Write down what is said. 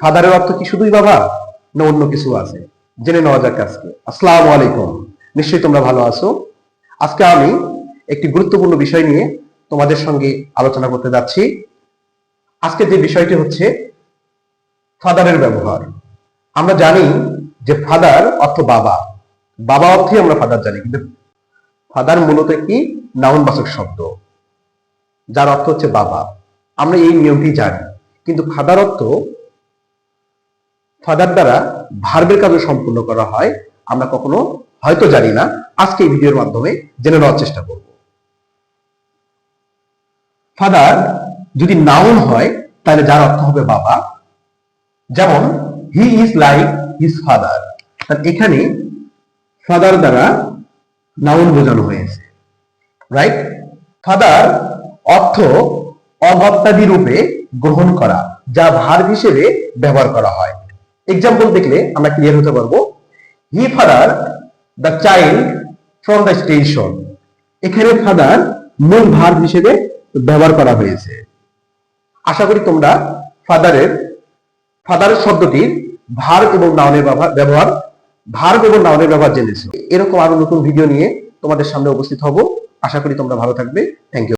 ফাদারের অর্থ কি শুধুই বাবা, না অন্য কিছু আছে? জেনে নেওয়া যাক আজকে। আসসালামু আলাইকুম, নিশ্চয়ই তোমরা ভালো আছো। আজকে আমি একটি গুরুত্বপূর্ণ বিষয় নিয়ে তোমাদের সঙ্গে আলোচনা করতে যাচ্ছি। আজকে যে বিষয়টি হচ্ছে ফাদারের ব্যবহার। আমরা জানি যে ফাদার অর্থ বাবা, বাবা অর্থে আমরা ফাদার জানি, কিন্তু ফাদার মূলত একটি নাউনবাচক শব্দ যার অর্থ হচ্ছে বাবা। আমরা এই নিয়মটি জানি, কিন্তু ফাদার অর্থ ফাদার দ্বারা ভার্বের কাজও সম্পূর্ণ করা হয় আমরা কখনো হয়তো জানি না। আজকে এই ভিডিওর মাধ্যমে জেনে নেওয়ার চেষ্টা করব। ফাদার যদি নাউন হয় তাহলে যার অর্থ হবে বাবা, যেমন he is like his father. এখানে ফাদার দ্বারা নাউন বোঝানো হয়েছে, রাইট? ফাদার অর্থ অগত্যাদি রূপে গ্রহণ করা, যা ভার্ব হিসেবে ব্যবহার করা হয়। এক্সাম্পল দেখলে আমরা ক্লিয়ার হতে পারবো। He father the child from the station. এখানে ফাদার মূল ভার্ব হিসেবে ব্যবহার করা হয়েছে। আশা করি তোমরা ফাদারের শব্দটির ভার্ব এবং নাউনের ব্যবহার জেনেছো। এরকম আরো নতুন ভিডিও নিয়ে তোমাদের সামনে উপস্থিত হব। আশা করি তোমরা ভালো থাকবে। Thank you.